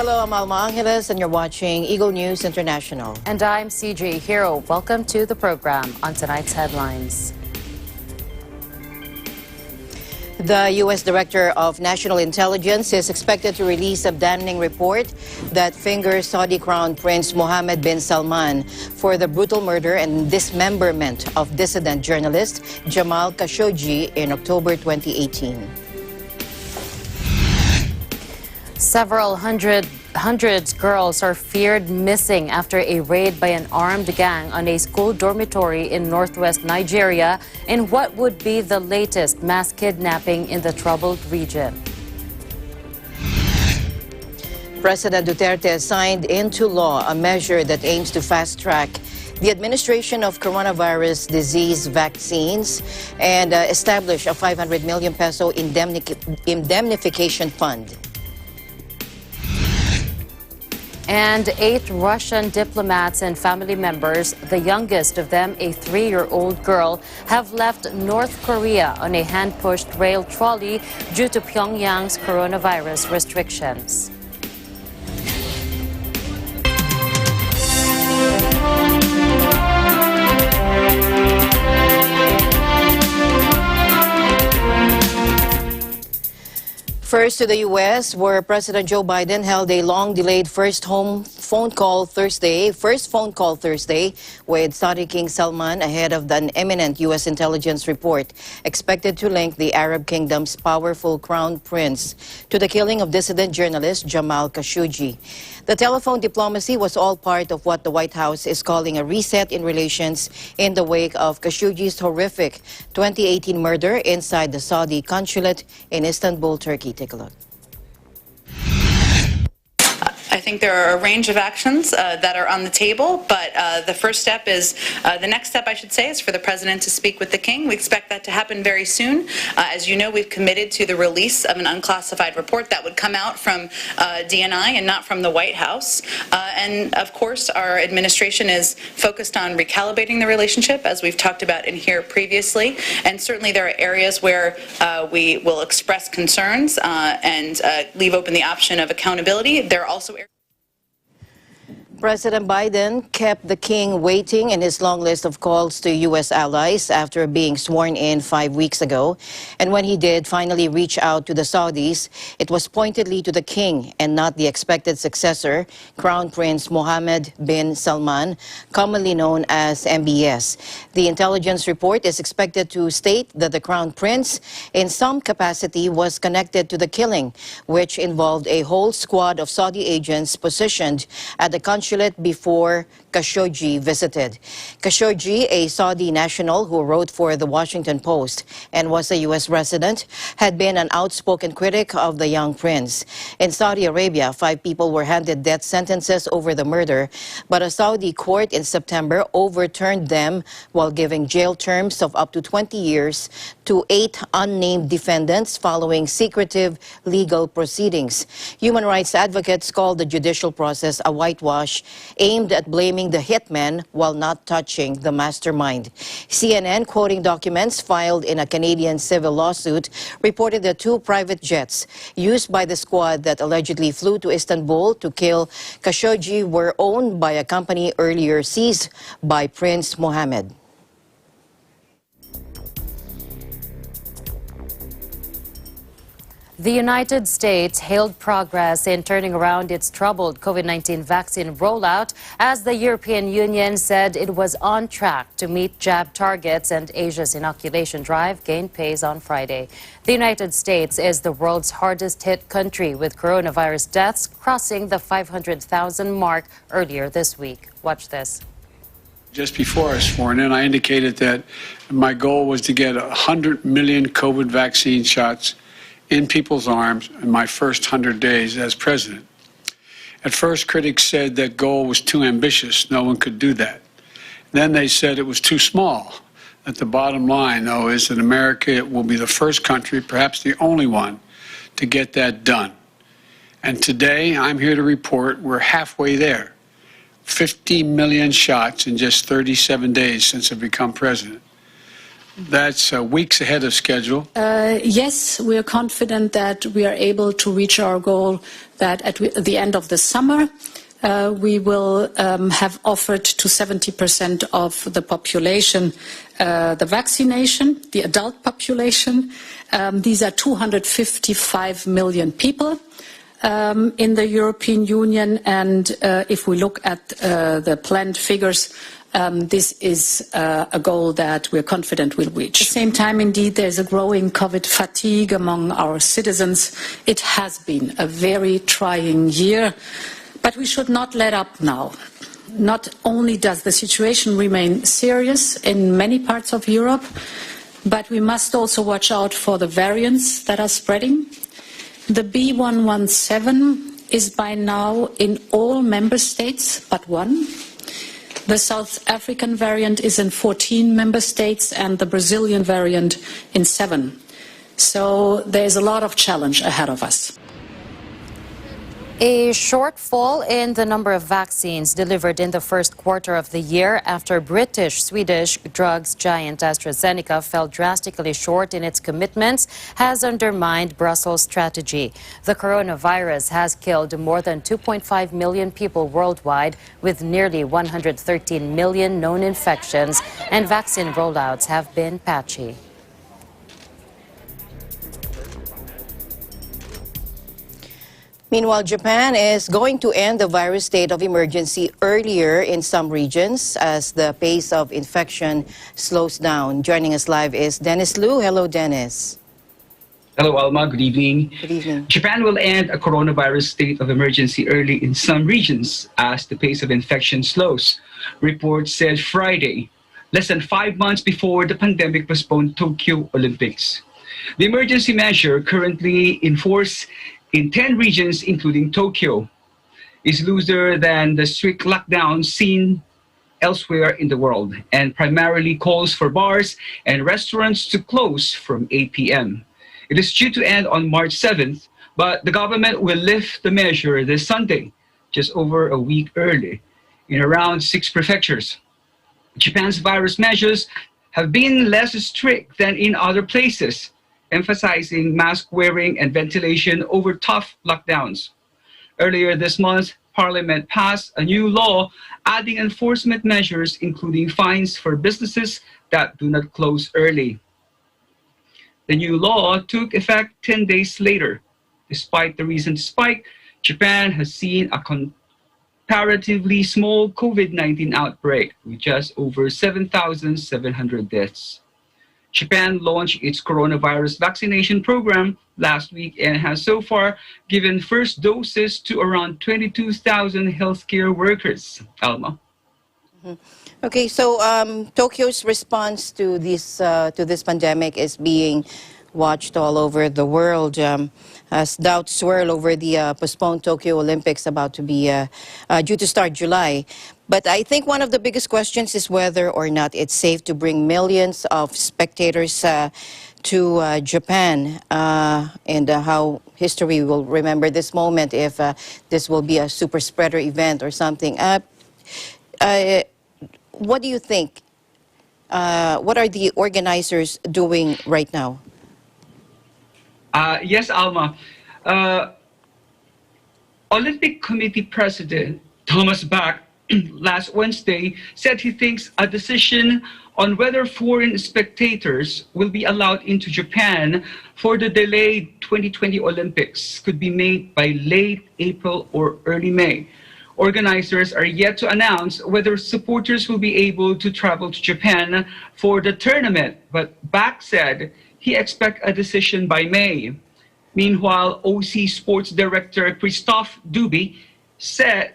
Hello, I'm Alma Angeles, and you're watching Eagle News International. And I'm CJ Hero. Welcome to the program. On tonight's headlines. The U.S. Director of National Intelligence is expected to release a damning report that fingers Saudi Crown Prince Mohammed bin Salman for the brutal murder and dismemberment of dissident journalist Jamal Khashoggi in October 2018. Several hundreds girls are feared missing after a raid by an armed gang on a school dormitory in northwest Nigeria in what would be the latest mass kidnapping in the troubled region. President Duterte signed into law a measure that aims to fast-track the administration of coronavirus disease vaccines and establish a 500 million peso indemnification fund. And 8 Russian diplomats and family members, the youngest of them a 3-year-old girl, have left North Korea on a hand-pushed rail trolley due to Pyongyang's coronavirus restrictions. First to the U.S., where President Joe Biden held a long-delayed first phone call Thursday with Saudi King Salman ahead of an imminent U.S. intelligence report expected to link the Arab Kingdom's powerful crown prince to the killing of dissident journalist Jamal Khashoggi. The telephone diplomacy was all part of what the White House is calling a reset in relations in the wake of Khashoggi's horrific 2018 murder inside the Saudi consulate in Istanbul, Turkey. Take a look. I think there are a range of actions that are on the table, but the first step is, the next step I should say, is for the President to speak with the King. We expect that to happen very soon. As you know, we've committed to the release of an unclassified report that would come out from DNI and not from the White House. And of course, our administration is focused on recalibrating the relationship, as we've talked about in here previously. And certainly there are areas where we will express concerns and leave open the option of accountability. There are also areas. President Biden kept the king waiting in his long list of calls to U.S. allies after being sworn in 5 weeks ago. And when he did finally reach out to the Saudis, it was pointedly to the king and not the expected successor, Crown Prince Mohammed bin Salman, commonly known as MBS. The intelligence report is expected to state that the Crown Prince, in some capacity, was connected to the killing, which involved a whole squad of Saudi agents positioned at the consulate before Khashoggi visited. Khashoggi, a Saudi national who wrote for the Washington Post and was a U.S. resident, had been an outspoken critic of the young prince. In Saudi Arabia, 5 people were handed death sentences over the murder, but a Saudi court in September overturned them while giving jail terms of up to 20 years to 8 unnamed defendants following secretive legal proceedings. Human rights advocates called the judicial process a whitewash aimed at blaming the hitman while not touching the mastermind. CNN, quoting documents filed in a Canadian civil lawsuit, reported that 2 private jets used by the squad that allegedly flew to Istanbul to kill Khashoggi were owned by a company earlier seized by Prince Mohammed. The United States hailed progress in turning around its troubled COVID-19 vaccine rollout as the European Union said it was on track to meet jab targets, and Asia's inoculation drive gained pace on Friday. The United States is the world's hardest hit country, with coronavirus deaths crossing the 500,000 mark earlier this week. Watch this. Just before I was sworn in, I indicated that my goal was to get 100 million COVID vaccine shots in people's arms in my first 100 days as president. At first, critics said that goal was too ambitious. No one could do that. Then they said it was too small. That the bottom line, though, is that America will be the first country, perhaps the only one, to get that done. And today, I'm here to report we're halfway there. 50 million shots in just 37 days since I've become president. That's weeks ahead of schedule. Yes, we are confident that we are able to reach our goal that at the end of the summer, we will have offered to 70% of the population the vaccination, the adult population. These are 255 million people in the European Union, and if we look at the planned figures, this is a goal that we're confident we'll reach. At the same time, indeed, there's a growing COVID fatigue among our citizens. It has been a very trying year, but we should not let up now. Not only does the situation remain serious in many parts of Europe, but we must also watch out for the variants that are spreading. The B117 is by now in all member states but one. The South African variant is in 14 member states and the Brazilian variant in 7. So there's a lot of challenge ahead of us. A shortfall in the number of vaccines delivered in the first quarter of the year after British-Swedish drugs giant AstraZeneca fell drastically short in its commitments has undermined Brussels' strategy. The coronavirus has killed more than 2.5 million people worldwide, with nearly 113 million known infections, and vaccine rollouts have been patchy. Meanwhile, Japan is going to end the virus state of emergency earlier in some regions as the pace of infection slows down. Joining us live is Dennis Liu. Hello, Dennis. Hello, Alma. Good evening. Good evening. Japan will end a coronavirus state of emergency early in some regions as the pace of infection slows, reports said Friday, less than 5 months before the pandemic postponed Tokyo Olympics. The emergency measure, currently in force in 10 regions, including Tokyo, is looser than the strict lockdown seen elsewhere in the world and primarily calls for bars and restaurants to close from 8 p.m. It is due to end on March 7th, but the government will lift the measure this Sunday, just over a week early, in around 6 prefectures. Japan's virus measures have been less strict than in other places, emphasizing mask wearing and ventilation over tough lockdowns. Earlier this month, Parliament passed a new law adding enforcement measures, including fines for businesses that do not close early. The new law took effect 10 days later. Despite the recent spike, Japan has seen a comparatively small COVID-19 outbreak with just over 7,700 deaths. Japan launched its coronavirus vaccination program last week and has so far given first doses to around 22,000 healthcare workers. Alma. Okay, so Tokyo's response to this pandemic is being watched all over the world as doubts swirl over the postponed Tokyo Olympics about to be due to start July. But I think one of the biggest questions is whether or not it's safe to bring millions of spectators to Japan and how history will remember this moment if this will be a super spreader event or something. What do you think? What are the organizers doing right now? Yes, Alma. Olympic Committee President Thomas Bach last Wednesday said he thinks a decision on whether foreign spectators will be allowed into Japan for the delayed 2020 Olympics could be made by late April or early May. Organizers are yet to announce whether supporters will be able to travel to Japan for the tournament, but Bach said he expects a decision by May. Meanwhile, OC Sports Director Christophe Duby said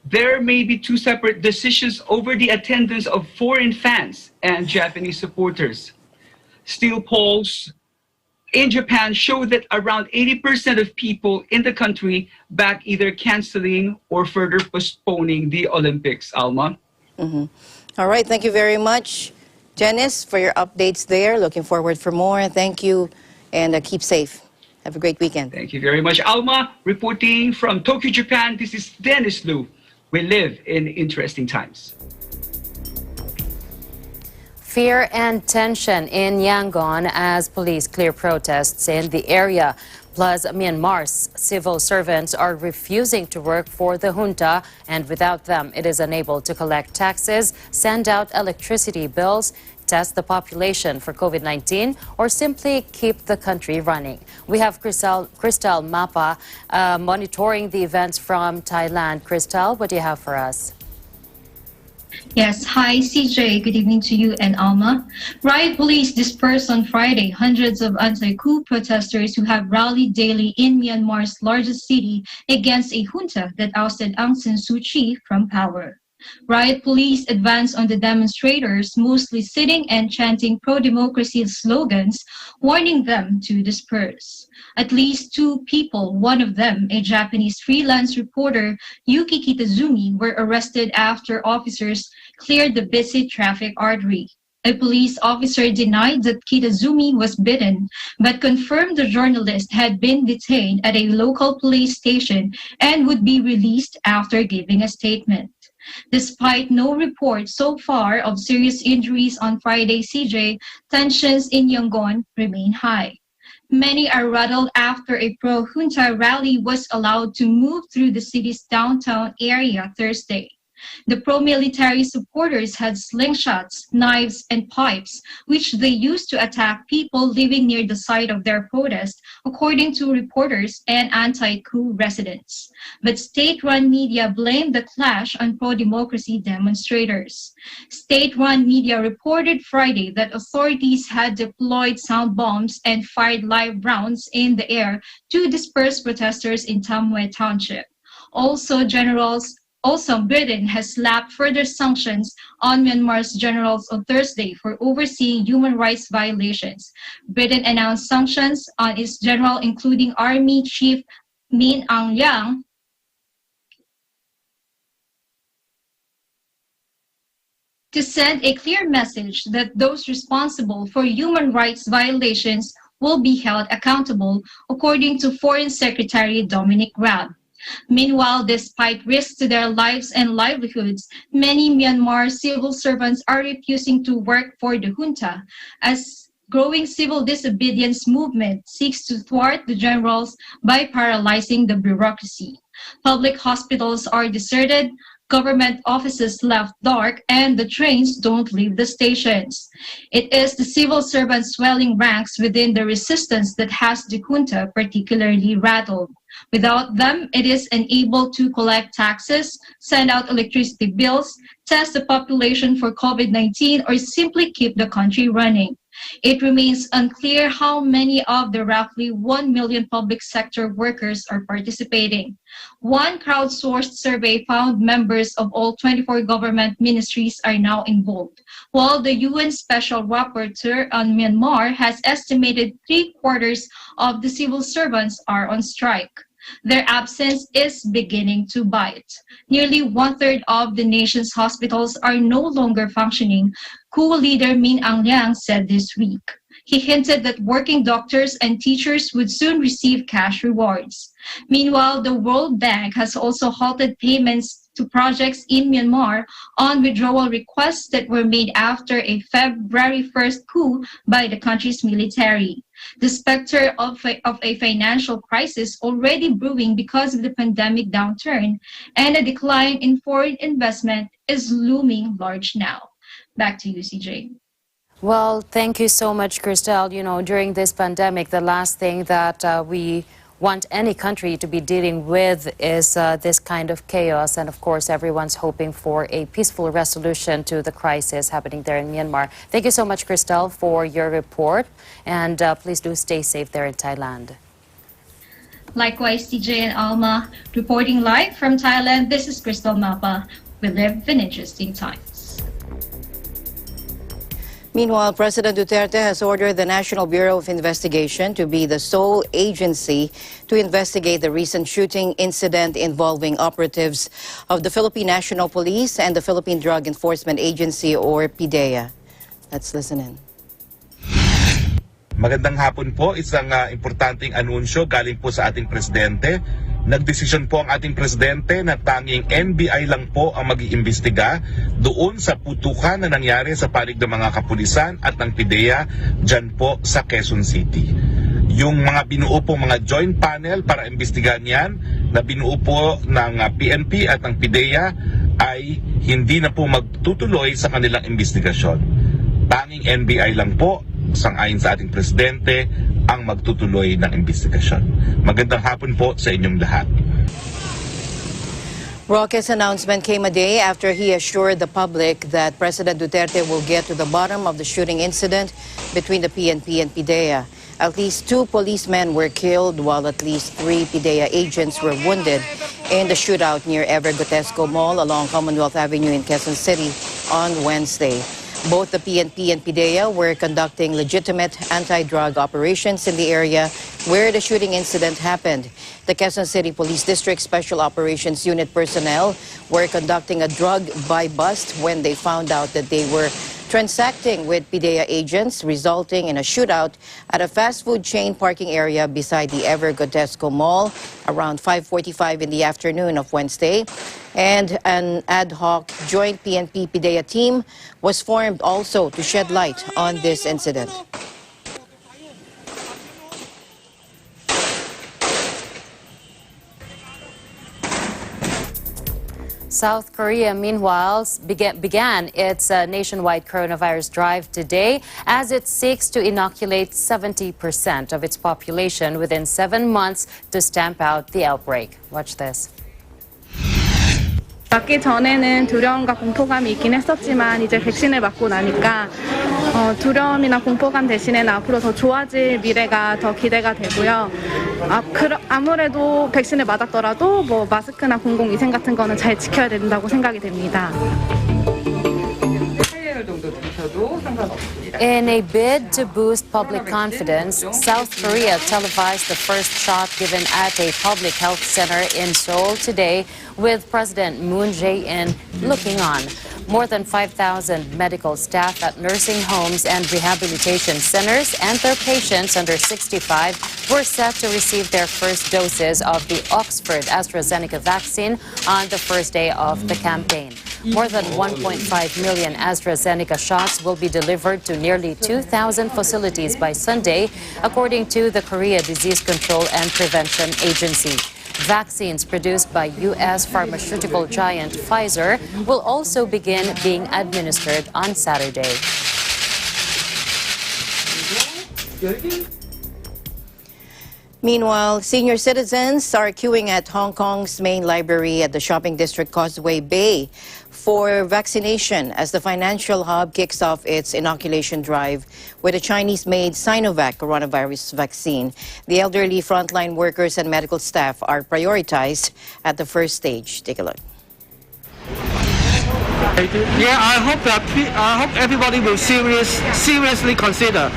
there may be 2 separate decisions over the attendance of foreign fans and Japanese supporters. Still, polls in Japan show that around 80% of people in the country back either canceling or further postponing the Olympics. Alma? All right, thank you very much, Dennis, for your updates there. Looking forward for more. Thank you, and keep safe. Have a great weekend. Thank you very much, Alma. Reporting from Tokyo, Japan, this is Dennis Liu. We live in interesting times. Fear and tension in Yangon as police clear protests in the area. Plus, Myanmar's civil servants are refusing to work for the junta, and without them, it is unable to collect taxes, send out electricity bills, test the population for COVID-19, or simply keep the country running. We have Cristal Mapa monitoring the events from Thailand. Cristal, what do you have for us? Yes, hi CJ, good evening to you and Alma. Riot police dispersed on Friday hundreds of anti-coup protesters who have rallied daily in Myanmar's largest city against a junta that ousted Aung San Suu Kyi from power. Riot police advanced on the demonstrators, mostly sitting and chanting pro-democracy slogans, warning them to disperse. At least 2 people, one of them a Japanese freelance reporter, Yuki Kitazumi, were arrested after officers cleared the busy traffic artery. A police officer denied that Kitazumi was bitten, but confirmed the journalist had been detained at a local police station and would be released after giving a statement. Despite no report so far of serious injuries on Friday, CJ, tensions in Yangon remain high. Many are rattled after a pro-junta rally was allowed to move through the city's downtown area Thursday. The pro-military supporters had slingshots, knives, and pipes, which they used to attack people living near the site of their protest, according to reporters and anti-coup residents. But state-run media blamed the clash on pro-democracy demonstrators. State-run media reported Friday that authorities had deployed sound bombs and fired live rounds in the air to disperse protesters in Tamwe Township. Also, Britain has slapped further sanctions on Myanmar's generals on Thursday for overseeing human rights violations. Britain announced sanctions on its general, including Army Chief Min Aung Hlaing, to send a clear message that those responsible for human rights violations will be held accountable, according to Foreign Secretary Dominic Raab. Meanwhile, despite risks to their lives and livelihoods, many Myanmar civil servants are refusing to work for the junta, as growing civil disobedience movement seeks to thwart the generals by paralyzing the bureaucracy. Public hospitals are deserted, government offices left dark, and the trains don't leave the stations. It is the civil servants' swelling ranks within the resistance that has the junta particularly rattled. Without them, it is unable to collect taxes, send out electricity bills, test the population for COVID-19, or simply keep the country running. It remains unclear how many of the roughly 1 million public sector workers are participating. One crowdsourced survey found members of all 24 government ministries are now involved, while the UN Special Rapporteur on Myanmar has estimated 3/4 of the civil servants are on strike. Their absence is beginning to bite. Nearly 1/3 of the nation's hospitals are no longer functioning, coup leader Min Aung Hlaing said this week. He hinted that working doctors and teachers would soon receive cash rewards. Meanwhile, the World Bank has also halted payments to projects in Myanmar on withdrawal requests that were made after a February 1st coup by the country's military. The specter of a financial crisis already brewing because of the pandemic downturn and a decline in foreign investment is looming large now. Back to you, CJ. Well, thank you so much, Cristal. You know, during this pandemic, the last thing that we want any country to be dealing with is this kind of chaos. And of course, everyone's hoping for a peaceful resolution to the crisis happening there in Myanmar. Thank you so much, Cristal, for your report. And please do stay safe there in Thailand. Likewise, TJ and Alma, reporting live from Thailand. This is Cristal Mapa. We live in interesting times. Meanwhile, President Duterte has ordered the National Bureau of Investigation to be the sole agency to investigate the recent shooting incident involving operatives of the Philippine National Police and the Philippine Drug Enforcement Agency, or PDEA. Let's listen in. Magandang hapon po. Isang importanteng anunsyo galing po sa ating presidente Nagdesisyon po ang ating presidente na tanging NBI lang po ang mag-iimbestiga doon sa putukan na nangyari sa panig ng mga kapulisan at ng PIDEA dyan po sa Quezon City. Yung mga binuo po mga joint panel para imbestigahan yan na binuo po ng PNP at ng PIDEA ay hindi na po magtutuloy sa kanilang investigasyon. Tanging NBI lang po, sang-ayon sa ating presidente, ang magtutuloy ng investigasyon. Magandang hapon po sa inyong lahat. Roque's announcement came a day after he assured the public that President Duterte will get to the bottom of the shooting incident between the PNP and PIDEA. At least 2 policemen were killed while at least 3 PIDEA agents were wounded in the shootout near Evergotesco Mall along Commonwealth Avenue in Quezon City on Wednesday. Both the PNP and PIDEA were conducting legitimate anti-drug operations in the area where the shooting incident happened. The Quezon City Police District Special Operations Unit personnel were conducting a drug buy-bust when they found out that they were transacting with PIDEA agents, resulting in a shootout at a fast food chain parking area beside the Evergotesco Mall around 5:45 in the afternoon of Wednesday. And an ad hoc joint PNP-PIDEA team was formed also to shed light on this incident. South Korea, meanwhile, began its nationwide coronavirus drive today as it seeks to inoculate 70% of its population within 7 months to stamp out the outbreak. Watch this. 맞기 전에는 두려움과 공포감이 있긴 했었지만 이제 백신을 맞고 나니까 두려움이나 공포감 대신에는 앞으로 더 좋아질 미래가 더 기대가 되고요. 아무래도 백신을 맞았더라도 뭐 마스크나 공공위생 같은 거는 잘 지켜야 된다고 생각이 됩니다. In a bid to boost public confidence, South Korea televised the first shot given at a public health center in Seoul today, with President Moon Jae-in looking on. More than 5,000 medical staff at nursing homes and rehabilitation centers and their patients under 65 were set to receive their first doses of the Oxford AstraZeneca vaccine on the first day of the campaign. More than 1.5 million AstraZeneca shots will be delivered to nearly 2,000 facilities by Sunday, according to the Korea Disease Control and Prevention Agency. Vaccines produced by U.S. pharmaceutical giant Pfizer will also begin being administered on Saturday. Meanwhile, senior citizens are queuing at Hong Kong's main library at the shopping district Causeway Bay for vaccination as the financial hub kicks off its inoculation drive with a Chinese-made Sinovac coronavirus vaccine. The elderly, frontline workers and medical staff are prioritized at the first stage. Take a look. Yeah, I hope everybody will seriously consider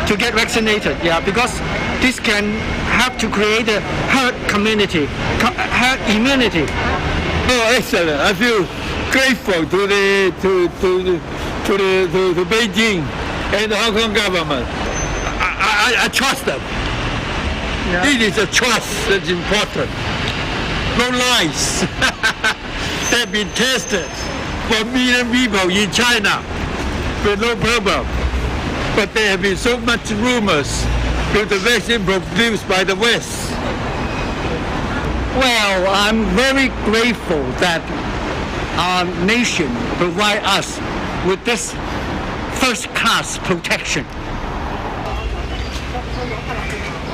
to get vaccinated. Yeah, because this can help to create a herd community, herd immunity. Oh, excellent! I feel grateful to Beijing and the Hong Kong government. I trust them. Yeah. It is a trust that's important. No lies. They've been tested for million people in China with no problem. But there have been so much rumors with the vaccine produced by the West. Well, I'm very grateful that our nation provide us with this first-class protection.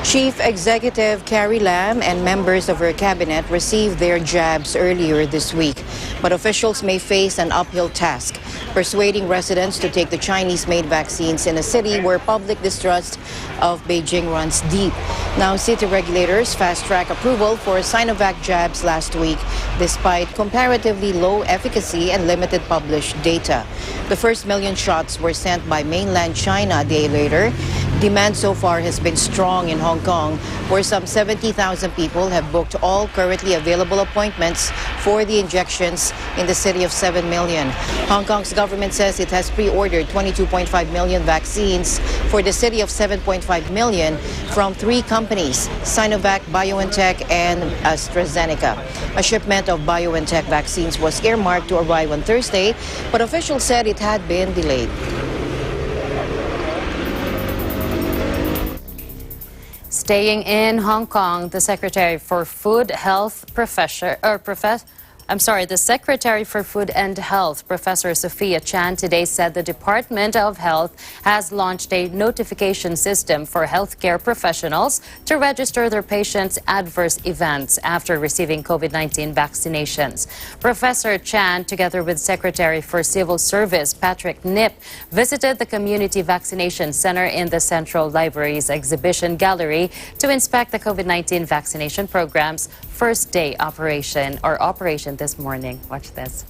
Chief Executive Carrie Lam and members of her cabinet received their jabs earlier this week, but officials may face an uphill task, persuading residents to take the Chinese-made vaccines in a city where public distrust of Beijing runs deep. Now, city regulators fast-track approval for Sinovac jabs last week, despite comparatively low efficacy and limited published data. The first million shots were sent by mainland China a day later. Demand so far has been strong in Hong Kong, where some 70,000 people have booked all currently available appointments for the injections in the city of 7 million. Hong Kong's government says it has pre-ordered 22.5 million vaccines for the city of 7.5 million from 3 companies, Sinovac, BioNTech, and AstraZeneca. A shipment of BioNTech vaccines was earmarked to arrive on Thursday, but officials said it had been delayed. Staying in Hong Kong, the Secretary for Food, the Secretary for Food and Health, Professor Sophia Chan, today said the Department of Health has launched a notification system for healthcare professionals to register their patients' adverse events after receiving COVID-19 vaccinations. Professor Chan, together with Secretary for Civil Service Patrick Nip, visited the Community Vaccination Center in the Central Library's exhibition gallery to inspect the COVID-19 vaccination program's first day operation this morning. Watch this.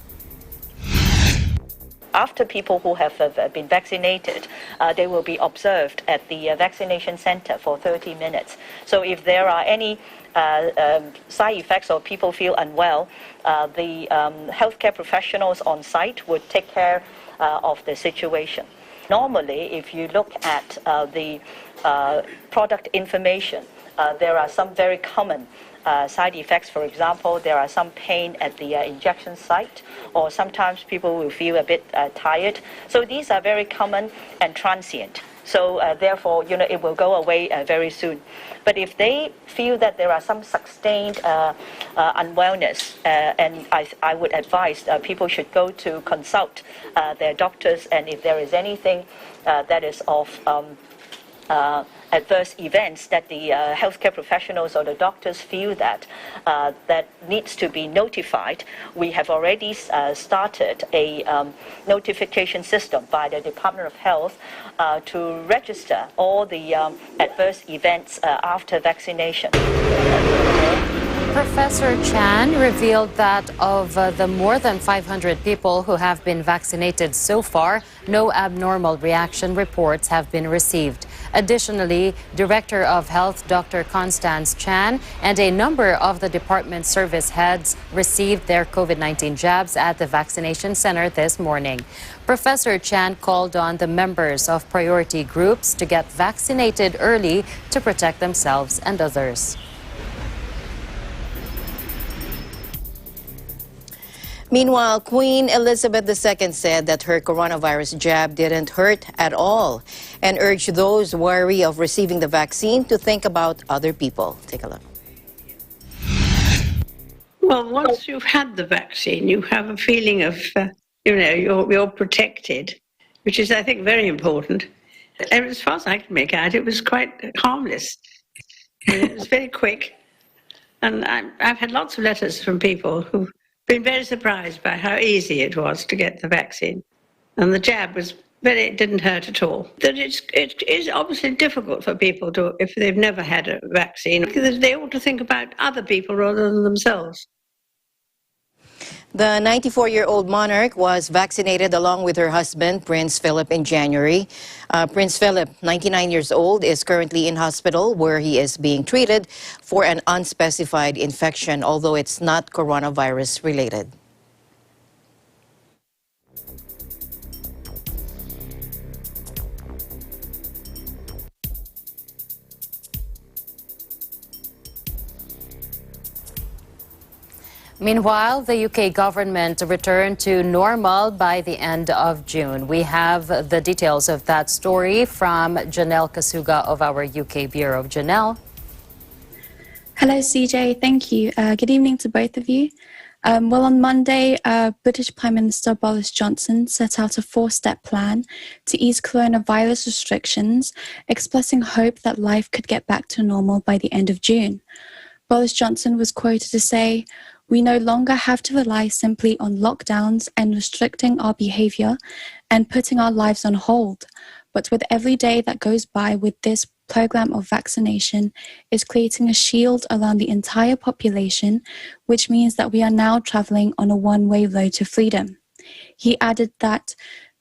After people who have been vaccinated, they will be observed at the vaccination center for 30 minutes. So if there are any side effects or people feel unwell, the healthcare professionals on site would take care of the situation. Normally, if you look at the product information, there are some very common side effects. For example, there are some pain at the injection site, or sometimes people will feel a bit tired. So these are very common and transient. So therefore, it will go away very soon. But if they feel that there are some sustained unwellness, and I would advise people should go to consult their doctors, and if there is anything that is of adverse events that the healthcare professionals or the doctors feel that needs to be notified, we have already started a notification system by the Department of Health to register all the adverse events after vaccination. Professor Chan revealed that of the more than 500 people who have been vaccinated so far, no abnormal reaction reports have been received. Additionally, Director of Health Dr. Constance Chan and a number of the department's service heads received their COVID-19 jabs at the vaccination center this morning. Professor Chan called on the members of priority groups to get vaccinated early to protect themselves and others. Meanwhile, Queen Elizabeth II said that her coronavirus jab didn't hurt at all and urged those wary of receiving the vaccine to think about other people. Take a look. Well, once you've had the vaccine, you have a feeling of, you're protected, which is, I think, very important. And as far as I can make out, it was quite harmless. It was very quick. And I've had lots of letters from people who've been very surprised by how easy it was to get the vaccine. And the jab it didn't hurt at all. That it is obviously difficult for people if they've never had a vaccine, because they ought to think about other people rather than themselves. The 94-year-old monarch was vaccinated along with her husband, Prince Philip, in January. Prince Philip, 99 years old, is currently in hospital where he is being treated for an unspecified infection, although it's not coronavirus related. Meanwhile, the UK government returned to normal by the end of June. We have the details of that story from Janelle Kasuga of our UK Bureau. Janelle. Hello, CJ. Thank you. Good evening to both of you. Well, on Monday, British Prime Minister Boris Johnson set out a 4-step plan to ease coronavirus restrictions, expressing hope that life could get back to normal by the end of June. Boris Johnson was quoted to say, "We no longer have to rely simply on lockdowns and restricting our behavior and putting our lives on hold. But with every day that goes by with this program of vaccination is creating a shield around the entire population, which means that we are now traveling on a one-way road to freedom." He added that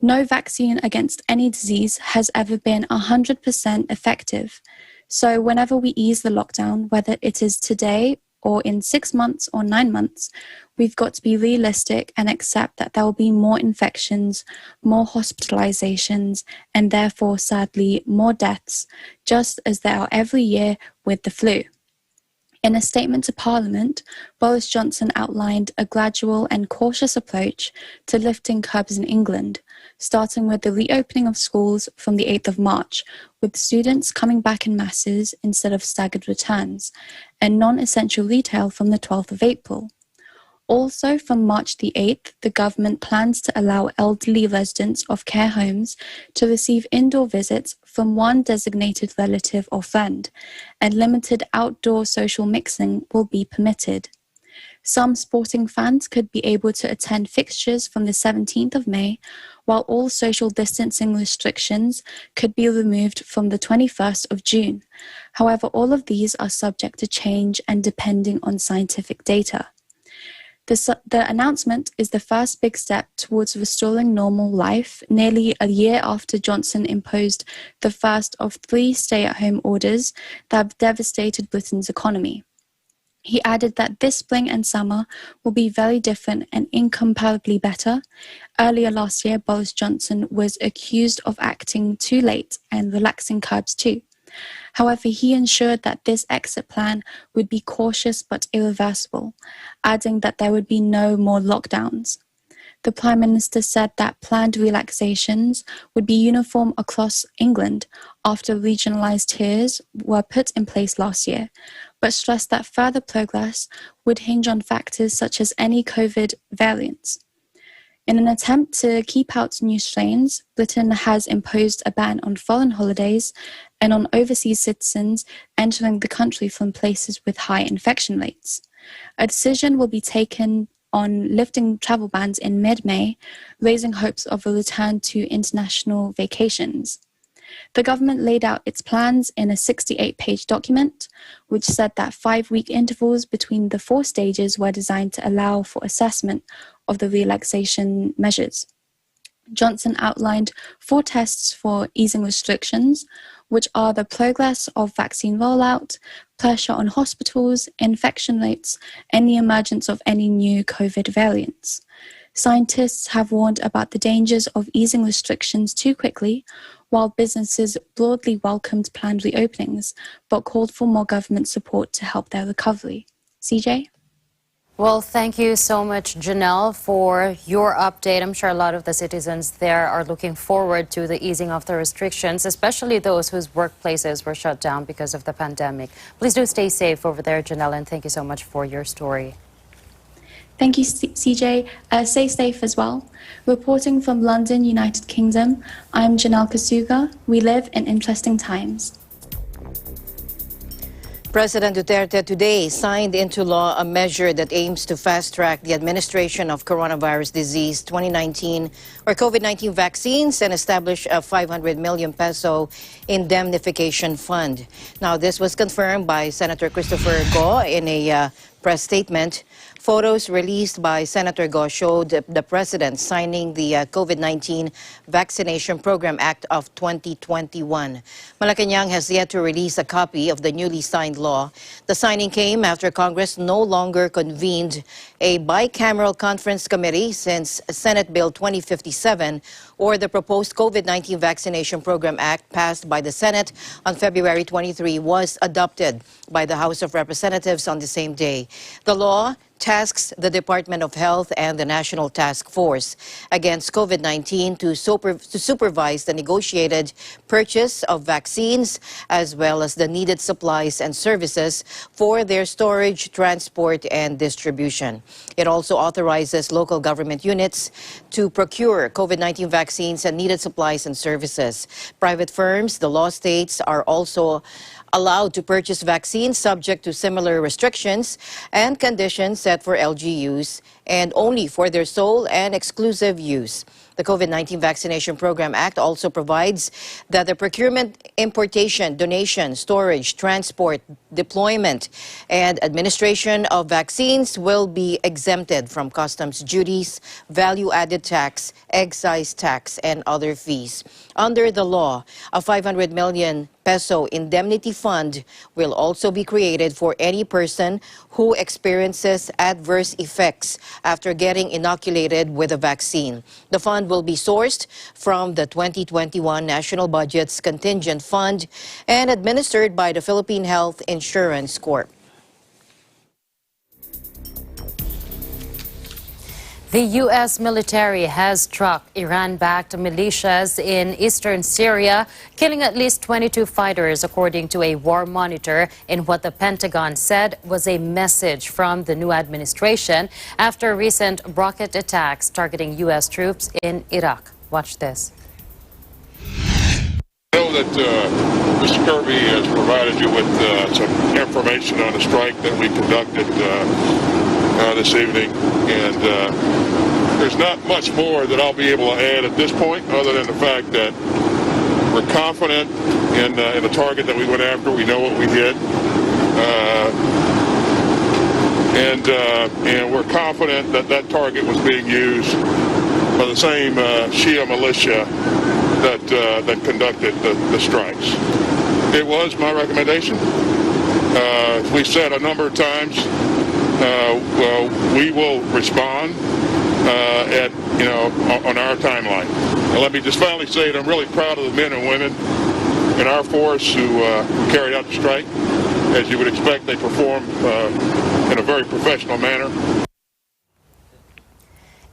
No vaccine against any disease has ever been 100% effective. So whenever we ease the lockdown, whether it is today or in 6 months or 9 months, we've got to be realistic and accept that there will be more infections, more hospitalizations, and therefore, sadly, more deaths, just as there are every year with the flu. In a statement to Parliament, Boris Johnson outlined a gradual and cautious approach to lifting curbs in England, starting with the reopening of schools from the 8th of March, with students coming back in masses instead of staggered returns, and non-essential retail from the 12th of April. Also, from March the 8th, the government plans to allow elderly residents of care homes to receive indoor visits from one designated relative or friend, and limited outdoor social mixing will be permitted. Some sporting fans could be able to attend fixtures from the 17th of May, while all social distancing restrictions could be removed from the 21st of June. However, all of these are subject to change and depending on scientific data. The announcement is the first big step towards restoring normal life, nearly a year after Johnson imposed the first of 3 stay-at-home orders that have devastated Britain's economy. He added that this spring and summer will be very different and incomparably better. Earlier last year, Boris Johnson was accused of acting too late and relaxing curbs too. However, he ensured that this exit plan would be cautious but irreversible, adding that there would be no more lockdowns. The Prime Minister said that planned relaxations would be uniform across England after regionalised tiers were put in place last year, but stressed that further progress would hinge on factors such as any COVID variants. In an attempt to keep out new strains, Britain has imposed a ban on foreign holidays and on overseas citizens entering the country from places with high infection rates. A decision will be taken on lifting travel bans in mid-May, raising hopes of a return to international vacations. The government laid out its plans in a 68-page document, which said that 5-week intervals between the 4 stages were designed to allow for assessment of the relaxation measures. Johnson outlined 4 tests for easing restrictions, which are the progress of vaccine rollout, pressure on hospitals, infection rates, and the emergence of any new COVID variants. Scientists have warned about the dangers of easing restrictions too quickly, while businesses broadly welcomed planned reopenings, but called for more government support to help their recovery. CJ? Well, thank you so much, Janelle, for your update. I'm sure a lot of the citizens there are looking forward to the easing of the restrictions, especially those whose workplaces were shut down because of the pandemic. Please do stay safe over there, Janelle, and thank you so much for your story. Thank you, CJ. Stay safe as well. Reporting from London, United Kingdom, I'm Janelle Kasuga. We live in interesting times. President Duterte today signed into law a measure that aims to fast-track the administration of coronavirus disease 2019 or COVID-19 vaccines and establish a 500 million peso indemnification fund. Now, this was confirmed by Senator Christopher Go in a press statement. Photos released by Senator Go showed the president signing the COVID-19 Vaccination Program Act of 2021. Malacanang has yet to release a copy of the newly signed law. The signing came after Congress no longer convened a bicameral conference committee since Senate Bill 2057, or the proposed COVID-19 Vaccination Program Act passed by the Senate on February 23, was adopted by the House of Representatives on the same day. The law tasks the Department of Health and the National Task Force against COVID-19 to supervise the negotiated purchase of vaccines as well as the needed supplies and services for their storage, transport, and distribution. It also authorizes local government units to procure COVID-19 vaccines and needed supplies and services. Private firms, the law states, are also allowed to purchase vaccines subject to similar restrictions and conditions set for LGUs and only for their sole and exclusive use. The COVID-19 Vaccination Program Act also provides that the procurement, importation, donation, storage, transport, deployment, and administration of vaccines will be exempted from customs duties, value-added tax, excise tax, and other fees. Under the law, a 500 million peso indemnity fund will also be created for any person who experiences adverse effects after getting inoculated with a vaccine. The fund will be sourced from the 2021 National Budget's Contingent Fund and administered by the Philippine Health Insurance Corp. The U.S. military has struck Iran-backed militias in eastern Syria, killing at least 22 fighters, according to a war monitor, in what the Pentagon said was a message from the new administration after recent rocket attacks targeting U.S. troops in Iraq. Watch this. I know that Mr. Kirby has provided you with some information on the strike that we conducted this evening, and there's not much more that I'll be able to add at this point, other than the fact that we're confident in the target that we went after. We know what we did, and we're confident that that target was being used by the same Shia militia that conducted the strikes. It was my recommendation. We said a number of times, we will respond on our timeline. And let me just finally say that I'm really proud of the men and women in our force who carried out the strike. As you would expect, they performed in a very professional manner.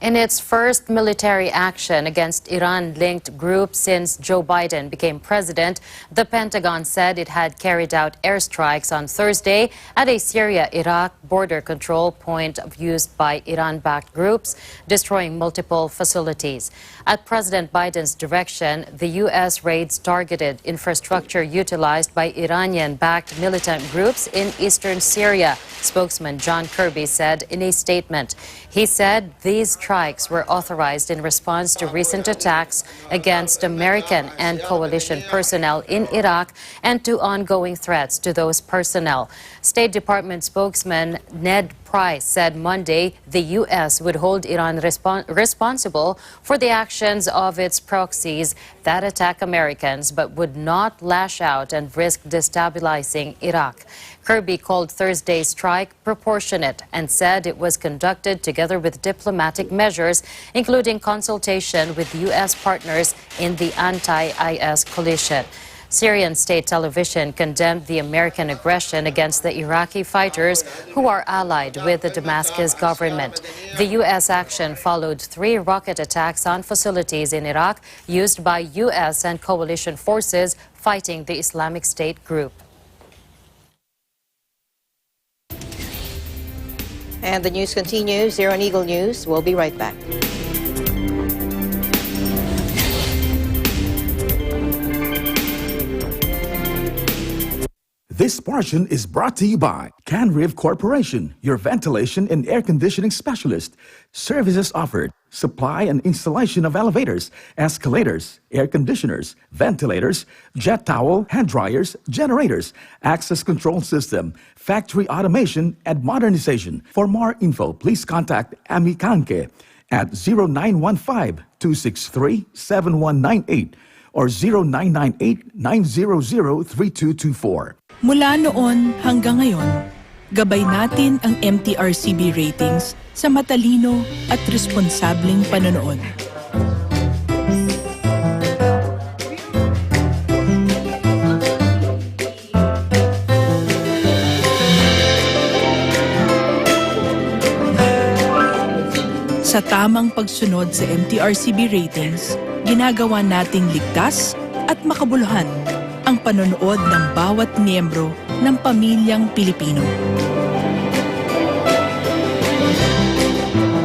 In its first military action against Iran-linked groups since Joe Biden became president, the Pentagon said it had carried out airstrikes on Thursday at a Syria-Iraq border control point used by Iran-backed groups, destroying multiple facilities. At President Biden's direction, the U.S. raids targeted infrastructure utilized by Iranian-backed militant groups in eastern Syria, spokesman John Kirby said in a statement. He said these strikes were authorized in response to recent attacks against American and coalition personnel in Iraq and to ongoing threats to those personnel. State Department spokesman Ned Price said Monday the U.S. would hold Iran responsible for the actions of its proxies that attack Americans, but would not lash out and risk destabilizing Iraq. Kirby called Thursday's strike proportionate and said it was conducted together with diplomatic measures, including consultation with U.S. partners in the anti-IS coalition. Syrian state television condemned the American aggression against the Iraqi fighters who are allied with the Damascus government. The U.S. action followed 3 rocket attacks on facilities in Iraq used by U.S. and coalition forces fighting the Islamic State group. And the news continues here on Eagle News. We'll be right back. This portion is brought to you by Canriv Corporation, your ventilation and air conditioning specialist. Services offered: supply and installation of elevators, escalators, air conditioners, ventilators, jet towel, hand dryers, generators, access control system, factory automation, and modernization. For more info, please contact Ami Kanke at 0915-263-7198 or 0998-900-3224. Mula noon hanggang ngayon, gabay natin ang MTRCB ratings sa matalino at responsableng panonood. Sa tamang pagsunod sa MTRCB ratings, ginagawa nating ligtas at makabuluhan ang panonood ng bawat miyembro ng pamilyang Pilipino.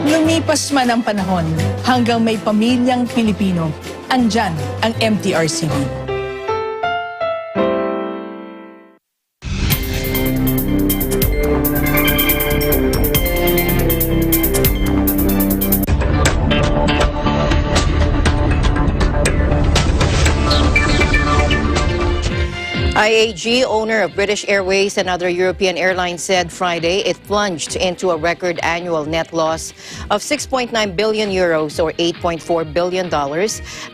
Lumipas man ang panahon, hanggang may pamilyang Pilipino, andyan ang MTRCB. IAG, owner of British Airways and other European airlines, said Friday it plunged into a record annual net loss of 6.9 billion euros or $8.4 billion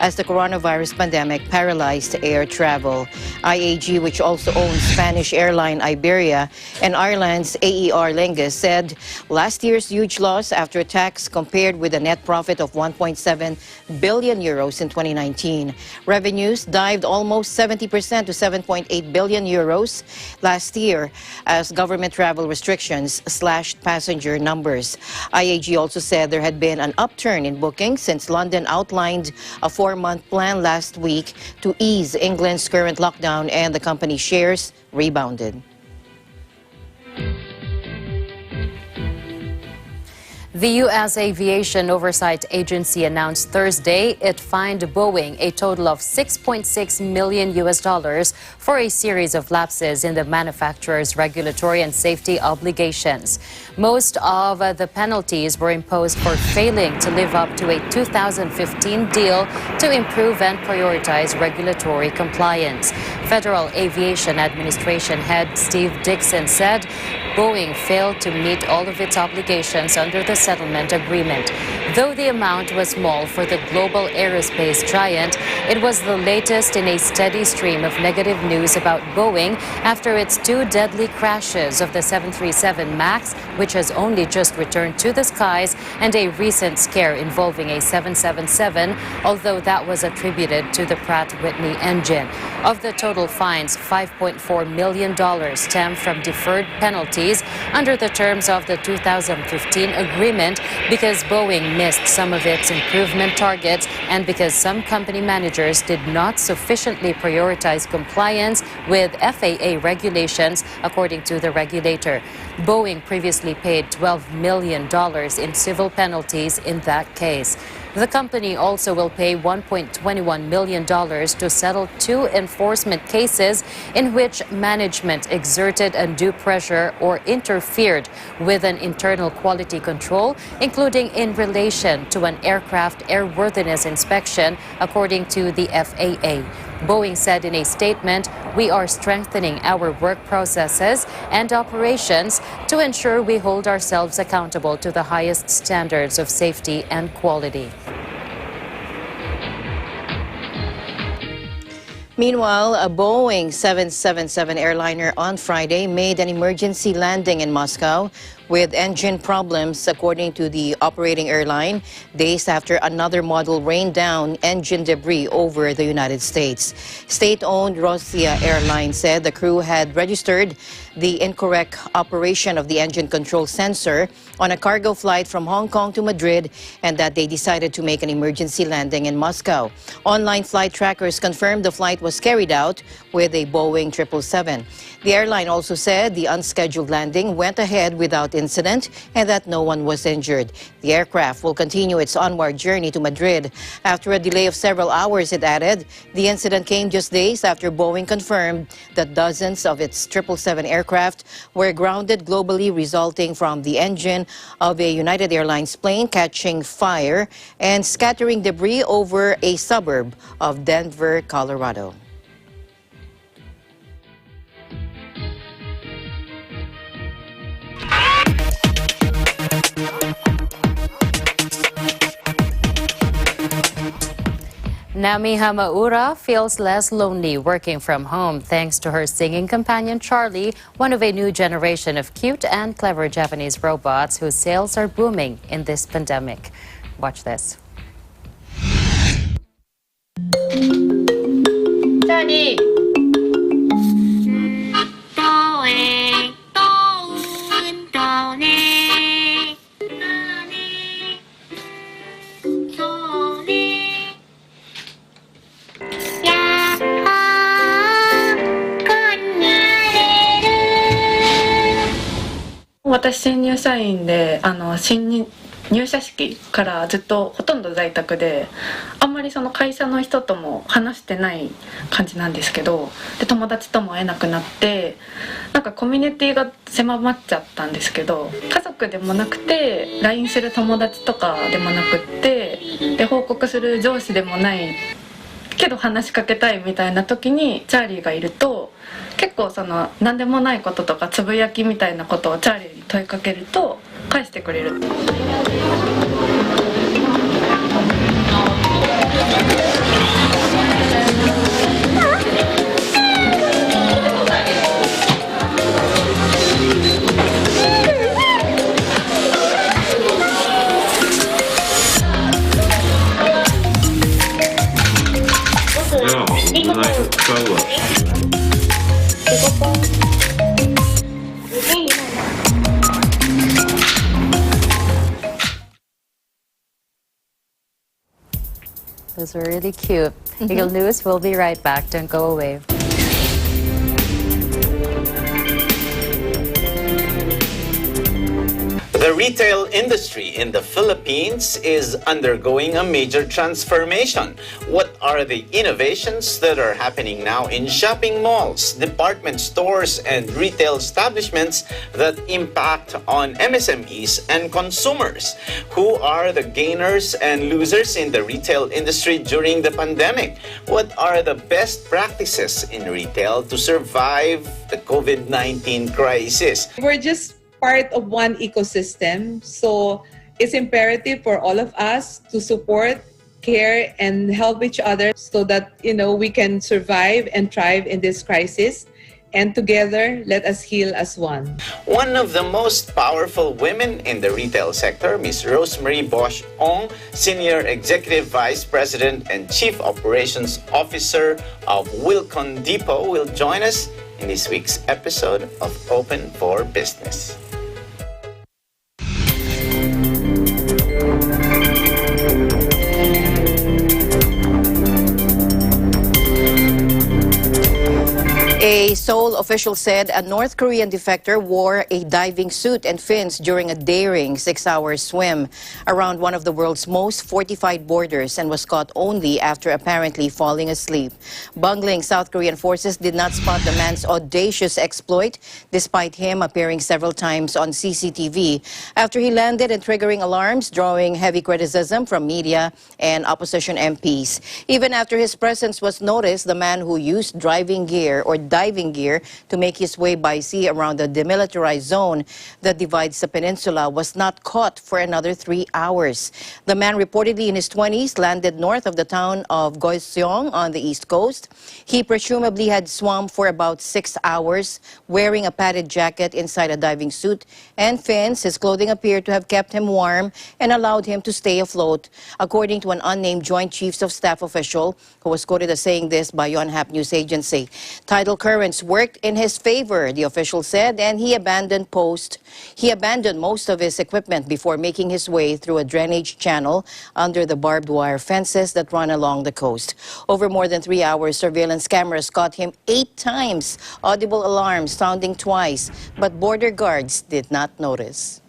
as the coronavirus pandemic paralyzed air travel. IAG, which also owns Spanish airline Iberia and Ireland's Aer Lingus, said last year's huge loss after tax compared with a net profit of 1.7 billion euros in 2019. Revenues dived almost 70% to 7.8 billion euros last year as government travel restrictions slashed passenger numbers. IAG also said there had been an upturn in bookings since London outlined a 4-month plan last week to ease England's current lockdown, and the company's shares rebounded. The U.S. Aviation Oversight Agency announced Thursday it fined Boeing a total of $6.6 million for a series of lapses in the manufacturer's regulatory and safety obligations. Most of the penalties were imposed for failing to live up to a 2015 deal to improve and prioritize regulatory compliance. Federal Aviation Administration head Steve Dickson said Boeing failed to meet all of its obligations under the settlement agreement. Though the amount was small for the global aerospace giant, it was the latest in a steady stream of negative news about Boeing after its 2 deadly crashes of the 737 MAX, which has only just returned to the skies, and a recent scare involving a 777, although that was attributed to the Pratt & Whitney engine. Of the total fines, $5.4 million stem from deferred penalties under the terms of the 2015 agreement because Boeing missed some of its improvement targets and because some company managers did not sufficiently prioritize compliance with FAA regulations, according to the regulator. Boeing previously paid $12 million in civil penalties in that case. The company also will pay $1.21 million to settle 2 enforcement cases in which management exerted undue pressure or interfered with an internal quality control, including in relation to an aircraft airworthiness inspection, according to the FAA. Boeing said in a statement, "We are strengthening our work processes and operations to ensure we hold ourselves accountable to the highest standards of safety and quality." Meanwhile, a Boeing 777 airliner on Friday made an emergency landing in Moscow with engine problems, according to the operating airline, days after another model rained down engine debris over the United States. State-owned Rossiya Airlines said the crew had registered the incorrect operation of the engine control sensor on a cargo flight from Hong Kong to Madrid, and that they decided to make an emergency landing in Moscow. Online flight trackers confirmed the flight was carried out with a Boeing 777. The airline also said the unscheduled landing went ahead without incident and that no one was injured. The aircraft will continue its onward journey to Madrid. After a delay of several hours, it added, the incident came just days after Boeing confirmed that dozens of its 777 aircraft were grounded globally, resulting from the engine of a United Airlines plane catching fire and scattering debris over a suburb of Denver, Colorado. Nami Hamaura feels less lonely working from home thanks to her singing companion Charlie, one of a new generation of cute and clever Japanese robots whose sales are booming in this pandemic. Watch this. Charlie!私新入社員で入社式からずっとほとんど在宅であんまりその会社の人とも話してない感じなんですけど、で友達とも会えなくなってなんかコミュニティが狭まっちゃったんですけど、家族でもなくて LINE する友達とかでもなくってで報告する上司でもないけど話しかけたいみたいな時にチャーリーがいると結構その何でもないこととかつぶやきみたいなことをチャーリーに問いかけると返してくれる。Those were really cute. Eagle News, we'll be right back. Don't go away. The retail industry in the Philippines is undergoing a major transformation. What are the innovations that are happening now in shopping malls, department stores, and retail establishments that impact on MSMEs and consumers? Who are the gainers and losers in the retail industry during the pandemic? What are the best practices in retail to survive the COVID-19 crisis? We're just part of one ecosystem, so it's imperative for all of us to support, care, and help each other so that we can survive and thrive in this crisis. And together, let us heal as one. One of the most powerful women in the retail sector, Ms. Rosemary Bosch Ong, Senior Executive Vice President and Chief Operations Officer of Wilcon Depot, will join us in this week's episode of Open for Business. A Seoul official said a North Korean defector wore a diving suit and fins during a daring 6-hour swim around one of the world's most fortified borders and was caught only after apparently falling asleep. Bungling South Korean forces did not spot the man's audacious exploit, despite him appearing several times on CCTV after he landed and triggering alarms, drawing heavy criticism from media and opposition MPs. Even after his presence was noticed, the man who used diving gear to make his way by sea around the demilitarized zone that divides the peninsula was not caught for another 3 hours. The man, reportedly in his 20s, landed north of the town of Goiseong on the east coast. He presumably had swum for about 6 hours, wearing a padded jacket inside a diving suit and fins. His clothing appeared to have kept him warm and allowed him to stay afloat, according to an unnamed Joint Chiefs of Staff official who was quoted as saying this by Yonhap News Agency. Tidal currents worked in his favor, the official said, and he abandoned most of his equipment before making his way through a drainage channel under the barbed wire fences that run along the coast. Over more than 3 hours, surveillance cameras caught him 8 times, audible alarms sounding twice, but border guards did not notice.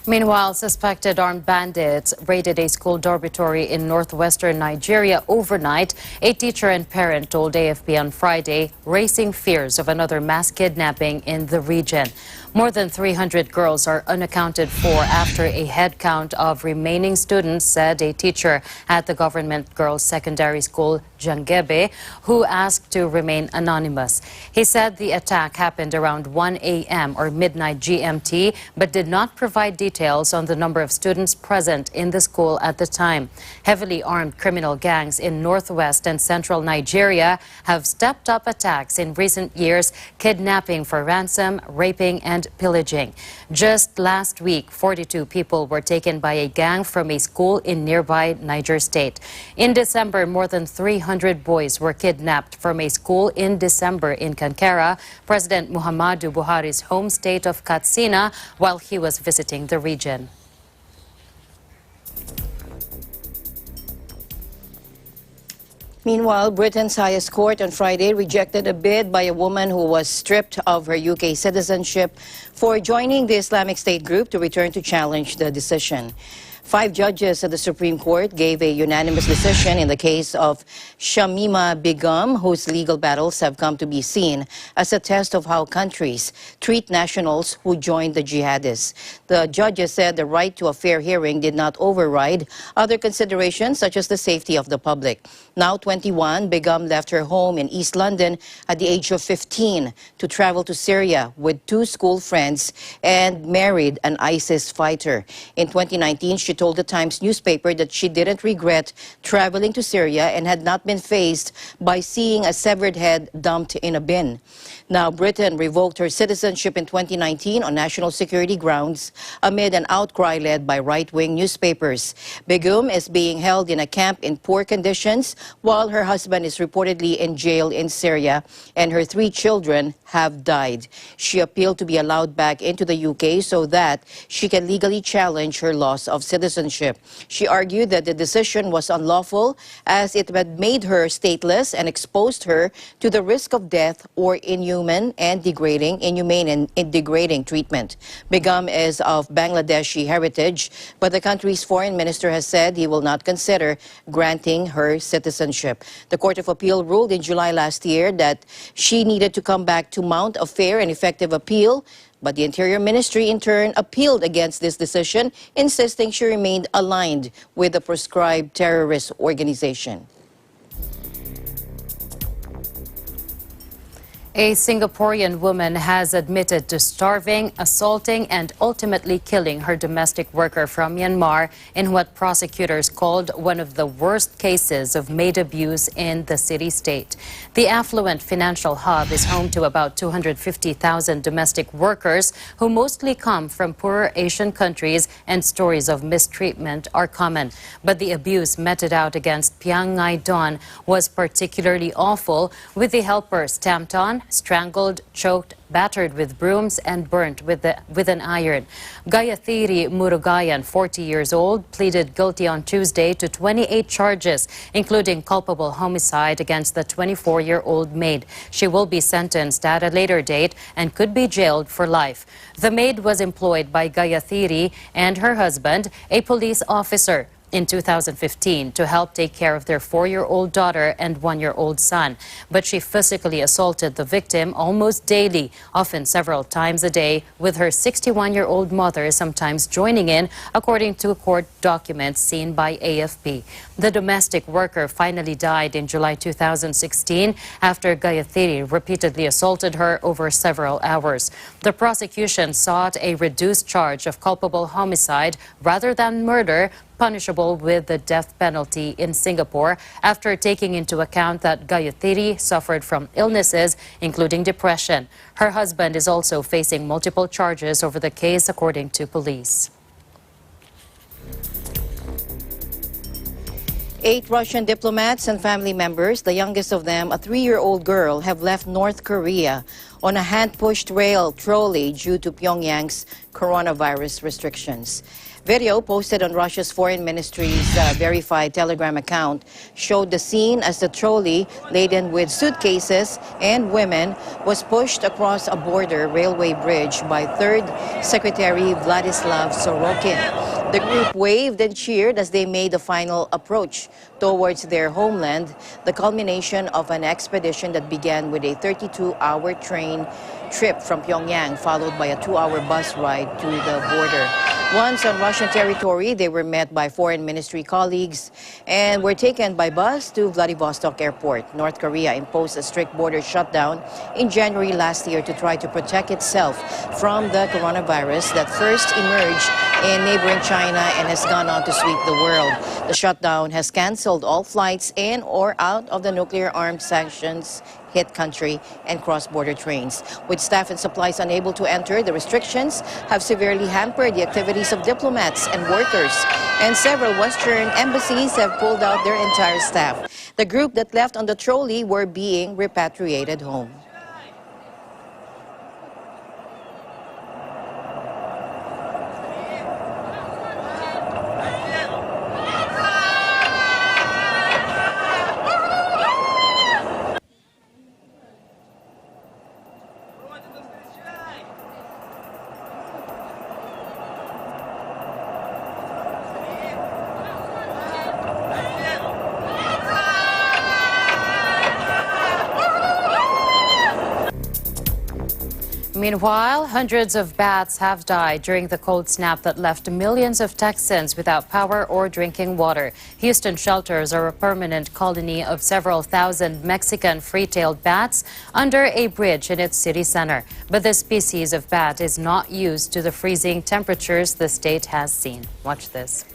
Meanwhile, suspected armed bandits raided a school dormitory in northwestern Nigeria overnight. A teacher and parent told AFP on Friday, raising fears of another mass kidnapping in the region. More than 300 girls are unaccounted for after a head count of remaining students, said a teacher at the government girls' secondary school, Jangebe, who asked to remain anonymous. He said the attack happened around 1 a.m. or midnight GMT, but did not provide details on the number of students present in the school at the time. Heavily armed criminal gangs in northwest and central Nigeria have stepped up attacks in recent years, kidnapping for ransom, raping, and pillaging. Just last week, 42 people were taken by a gang from a school in nearby Niger State. In December, more than 300 boys were kidnapped from a school in December in Kankera, President Muhammadu Buhari's home state of Katsina, while he was visiting the region. Meanwhile, Britain's highest court on Friday rejected a bid by a woman who was stripped of her UK citizenship for joining the Islamic State group to return to challenge the decision. 5 judges at the Supreme Court gave a unanimous decision in the case of Shamima Begum, whose legal battles have come to be seen as a test of how countries treat nationals who joined the jihadists. The judges said the right to a fair hearing did not override other considerations such as the safety of the public. Now 21, Begum left her home in East London at the age of 15 to travel to Syria with 2 school friends and married an ISIS fighter. In 2019, she told the Times newspaper that she didn't regret traveling to Syria and had not been fazed by seeing a severed head dumped in a bin. Now, Britain revoked her citizenship in 2019 on national security grounds amid an outcry led by right-wing newspapers. Begum is being held in a camp in poor conditions while her husband is reportedly in jail in Syria and her 3 children have died. She appealed to be allowed back into the UK so that she can legally challenge her loss of citizenship. She argued that the decision was unlawful as it had made her stateless and exposed her to the risk of death or inhumane and degrading treatment. Begum is of Bangladeshi heritage, but the country's foreign minister has said he will not consider granting her citizenship. The Court of Appeal ruled in July last year that she needed to come back to mount a fair and effective appeal, but the Interior Ministry in turn appealed against this decision, insisting she remained aligned with the proscribed terrorist organization. A Singaporean woman has admitted to starving, assaulting, and ultimately killing her domestic worker from Myanmar in what prosecutors called one of the worst cases of maid abuse in the city-state. The affluent financial hub is home to about 250,000 domestic workers who mostly come from poorer Asian countries, and stories of mistreatment are common. But the abuse meted out against Piang Ngai Don was particularly awful, with the helper stamped on, strangled, choked, battered with brooms, and burnt with an iron. Gayathiri Murugayan, 40 years old, pleaded guilty on Tuesday to 28 charges, including culpable homicide against the 24-year-old maid. She will be sentenced at a later date and could be jailed for life. The maid was employed by Gayathiri and her husband, a police officer, in 2015 to help take care of their 4-year-old daughter and 1-year-old son. But she physically assaulted the victim almost daily, often several times a day, with her 61-year-old mother sometimes joining in, according to court documents seen by AFP. The domestic worker finally died in July 2016 after Gayathiri repeatedly assaulted her over several hours. The prosecution sought a reduced charge of culpable homicide rather than murder, punishable with the death penalty in Singapore, after taking into account that Gayathiri suffered from illnesses, including depression. Her husband is also facing multiple charges over the case, according to police. 8 Russian diplomats and family members, the youngest of them a 3-year-old girl, have left North Korea on a hand-pushed rail trolley due to Pyongyang's coronavirus restrictions. Video posted on Russia's foreign ministry's verified Telegram account showed the scene as the trolley, laden with suitcases and women, was pushed across a border railway bridge by 3rd Secretary Vladislav Sorokin. The group waved and cheered as they made the final approach towards their homeland, the culmination of an expedition that began with a 32-hour train trip from Pyongyang, followed by a 2-hour bus ride to the border. Once on Russian territory, they were met by foreign ministry colleagues and were taken by bus to Vladivostok Airport. North Korea imposed a strict border shutdown in January last year to try to protect itself from the coronavirus that first emerged in neighboring China and has gone on to sweep the world. The shutdown has canceled all flights in or out of the nuclear-armed sanctions hit country and cross-border trains. With staff and supplies unable to enter, the restrictions have severely hampered the activities of diplomats and workers, and several Western embassies have pulled out their entire staff. The group that left on the trolley were being repatriated home. Meanwhile, hundreds of bats have died during the cold snap that left millions of Texans without power or drinking water. Houston shelters are a permanent colony of several thousand Mexican free-tailed bats under a bridge in its city center. But this species of bat is not used to the freezing temperatures the state has seen. Watch this.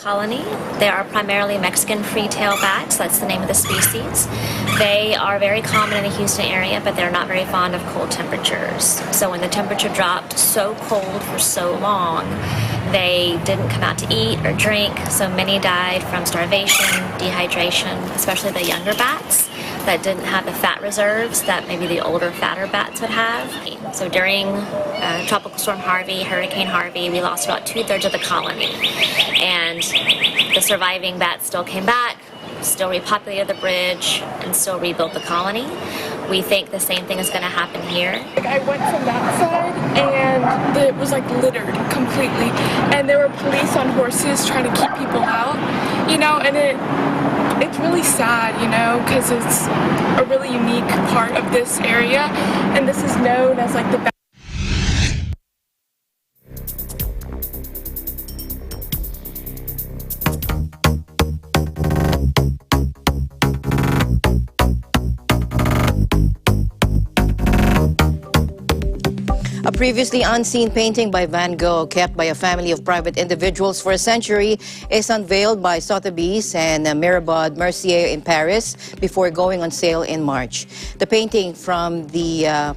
Colony. They are primarily Mexican free-tail bats. That's the name of the species. They are very common in the Houston area, but they're not very fond of cold temperatures. So when the temperature dropped so cold for so long, they didn't come out to eat or drink. So many died from starvation, dehydration, especially the younger bats that didn't have the fat reserves that maybe the older, fatter bats would have. So during Tropical Storm Harvey, Hurricane Harvey, we lost about 2/3 of the colony. And the surviving bats still came back, still repopulated the bridge, and still rebuilt the colony. We think the same thing is going to happen here. I went from that side and it was like littered completely. And there were police on horses trying to keep people out, you know, and it's really sad, you know, because it's a really unique part of this area. And this is known as like the A previously unseen painting by Van Gogh, kept by a family of private individuals for a century, is unveiled by Sotheby's and Mirabaud Mercier in Paris before going on sale in March. The painting from the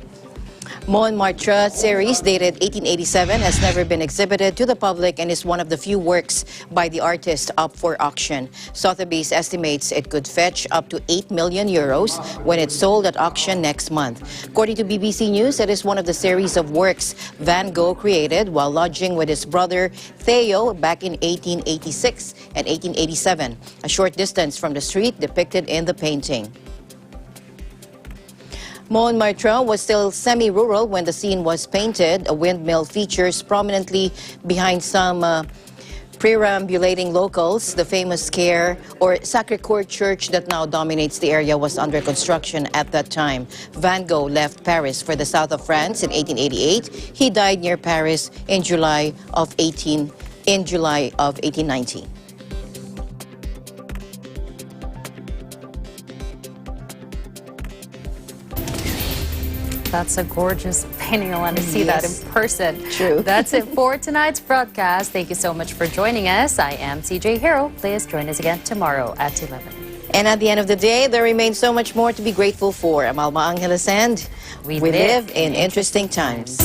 Montmartre series, dated 1887, has never been exhibited to the public and is one of the few works by the artist up for auction. Sotheby's estimates it could fetch up to 8 million euros when it's sold at auction next month. According to BBC News, it is one of the series of works Van Gogh created while lodging with his brother Theo back in 1886 and 1887, a short distance from the street depicted in the painting. Montmartre was still semi-rural when the scene was painted. A windmill features prominently behind some perambulating locals. The famous Sacré-Cœur church that now dominates the area was under construction at that time. Van Gogh left Paris for the south of France in 1888. He died near Paris in July of 1890. That's a gorgeous painting. I want to see that in person. True. That's it for tonight's broadcast. Thank you so much for joining us. I am CJ Hero. Please join us again tomorrow at 11. And at the end of the day, there remains so much more to be grateful for. I'm Alma Angeles, and we live in interesting times.